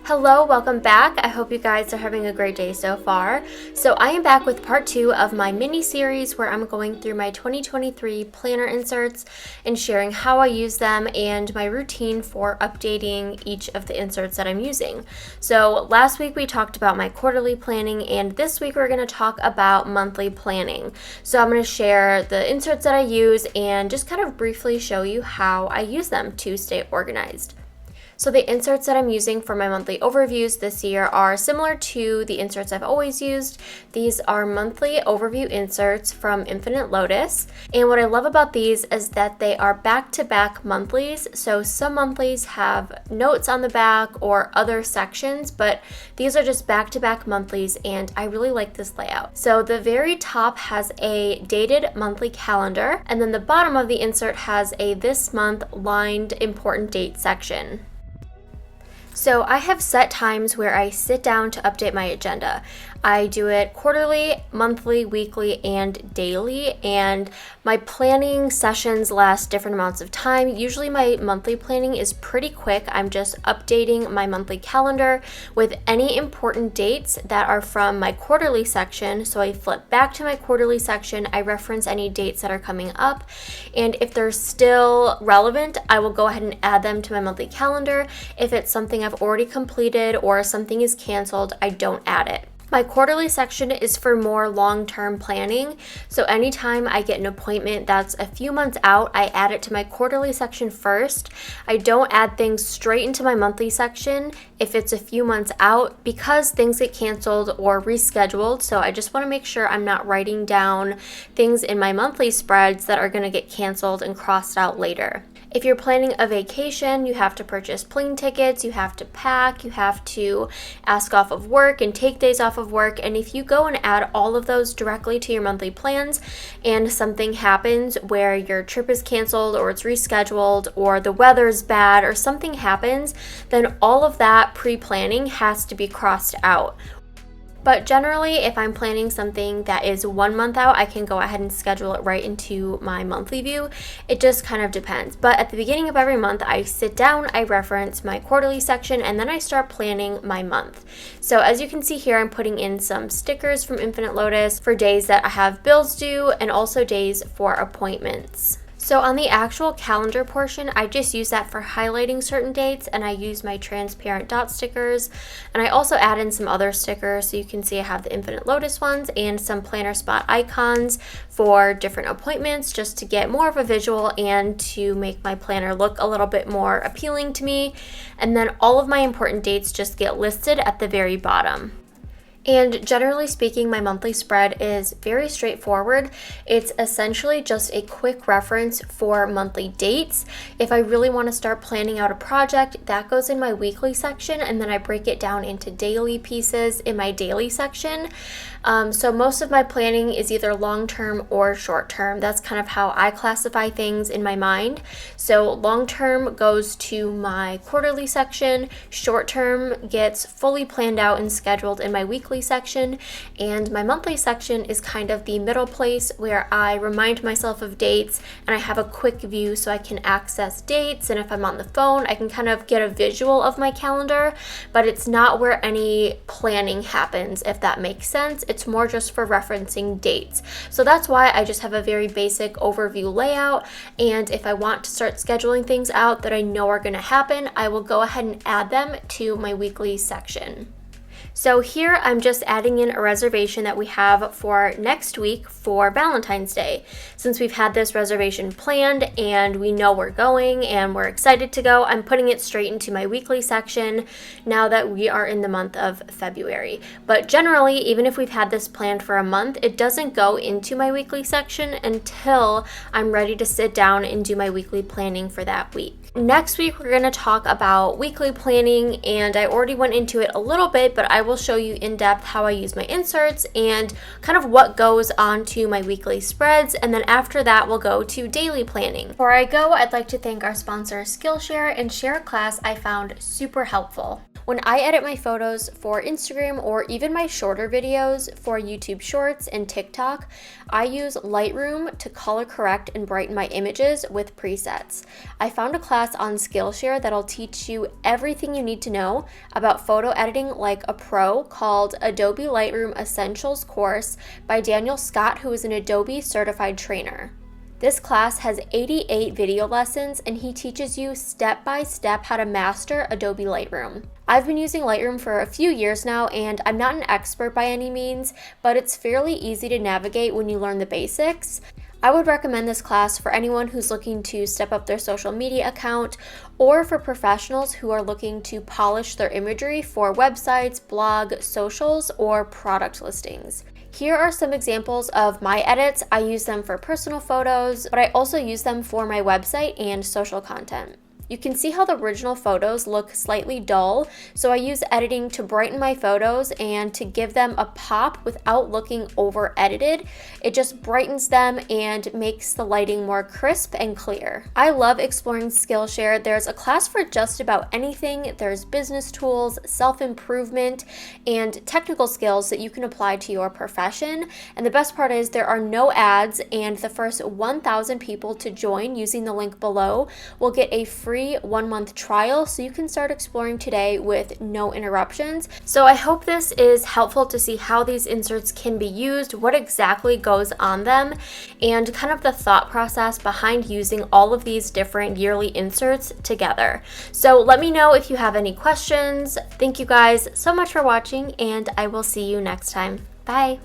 Hello, welcome back. I hope you guys are having a great day so far. So I am back with part 2 of my mini series where I'm going through my 2023 planner inserts and sharing how I use them and my routine for updating each of the inserts that I'm using. So last week we talked about my quarterly planning, and this week we're going to talk about monthly planning. So I'm going to share the inserts that I use and just kind of briefly show you how I use them to stay organized. So the inserts that I'm using for my monthly overviews this year are similar to the inserts I've always used. These are monthly overview inserts from Infinite Lotus. And what I love about these is that they are back-to-back monthlies. So some monthlies have notes on the back or other sections, but these are just back-to-back monthlies, and I really like this layout. So the very top has a dated monthly calendar, and then the bottom of the insert has a this month lined important date section. So I have set times where I sit down to update my agenda. I do it quarterly, monthly, weekly, and daily, and my planning sessions last different amounts of time. Usually my monthly planning is pretty quick. I'm just updating my monthly calendar with any important dates that are from my quarterly section. So I flip back to my quarterly section, I reference any dates that are coming up, and if they're still relevant, I will go ahead and add them to my monthly calendar. If it's something I've already completed or something is canceled, I don't add it. My quarterly section is for more long-term planning, so anytime I get an appointment that's a few months out, I add it to my quarterly section first. I don't add things straight into my monthly section if it's a few months out because things get canceled or rescheduled, so I just want to make sure I'm not writing down things in my monthly spreads that are going to get canceled and crossed out later. If you're planning a vacation, you have to purchase plane tickets, you have to pack, you have to ask off of work and take days off of work. And if you go and add all of those directly to your monthly plans and something happens where your trip is canceled or it's rescheduled or the weather's bad or something happens, then all of that pre-planning has to be crossed out. But generally, if I'm planning something that is 1 month out, I can go ahead and schedule it right into my monthly view. It just kind of depends. But at the beginning of every month, I sit down, I reference my quarterly section, and then I start planning my month. So as you can see here, I'm putting in some stickers from Infinite Lotus for days that I have bills due and also days for appointments. So on the actual calendar portion, I just use that for highlighting certain dates, and I use my transparent dot stickers, and I also add in some other stickers. So you can see I have the Infinite Lotus ones and some planner spot icons for different appointments just to get more of a visual and to make my planner look a little bit more appealing to me. And then all of my important dates just get listed at the very bottom. And generally speaking, my monthly spread is very straightforward. It's essentially just a quick reference for monthly dates. If I really want to start planning out a project, that goes in my weekly section, and then I break it down into daily pieces in my daily section. So most of my planning is either long-term or short-term. That's kind of how I classify things in my mind. So long-term goes to my quarterly section, short-term gets fully planned out and scheduled in my weekly section, and my monthly section is kind of the middle place where I remind myself of dates and I have a quick view so I can access dates, and if I'm on the phone, I can kind of get a visual of my calendar, but it's not where any planning happens, if that makes sense. It's more just for referencing dates. So that's why I just have a very basic overview layout, and if I want to start scheduling things out that I know are going to happen, I will go ahead and add them to my weekly section. So here I'm just adding in a reservation that we have for next week for Valentine's Day. Since we've had this reservation planned and we know we're going and we're excited to go, I'm putting it straight into my weekly section now that we are in the month of February. But generally, even if we've had this planned for a month, it doesn't go into my weekly section until I'm ready to sit down and do my weekly planning for that week. Next week, we're going to talk about weekly planning, and I already went into it a little bit, but I will show you in depth how I use my inserts and kind of what goes onto my weekly spreads, and then after that, we'll go to daily planning. Before I go, I'd like to thank our sponsor Skillshare and share a class I found super helpful. When I edit my photos for Instagram or even my shorter videos for YouTube Shorts and TikTok, I use Lightroom to color correct and brighten my images with presets. I found a class on Skillshare that'll teach you everything you need to know about photo editing like a pro called Adobe Lightroom Essentials course by Daniel Scott, who is an Adobe certified trainer. This class has 88 video lessons and he teaches you step by step how to master Adobe Lightroom. I've been using Lightroom for a few years now and I'm not an expert by any means, but it's fairly easy to navigate when you learn the basics. I would recommend this class for anyone who's looking to step up their social media account or for professionals who are looking to polish their imagery for websites, blog, socials, or product listings. Here are some examples of my edits. I use them for personal photos, but I also use them for my website and social content. You can see how the original photos look slightly dull, so I use editing to brighten my photos and to give them a pop without looking over edited. It just brightens them and makes the lighting more crisp and clear. I love exploring Skillshare. There's a class for just about anything. There's business tools, self-improvement, and technical skills that you can apply to your profession. And the best part is there are no ads, and the first 1,000 people to join using the link below will get a free 1-month trial, so you can start exploring today with no interruptions. So I hope this is helpful to see how these inserts can be used, what exactly goes on them, and kind of the thought process behind using all of these different yearly inserts together. So let me know if you have any questions. Thank you guys so much for watching, and I will see you next time. Bye!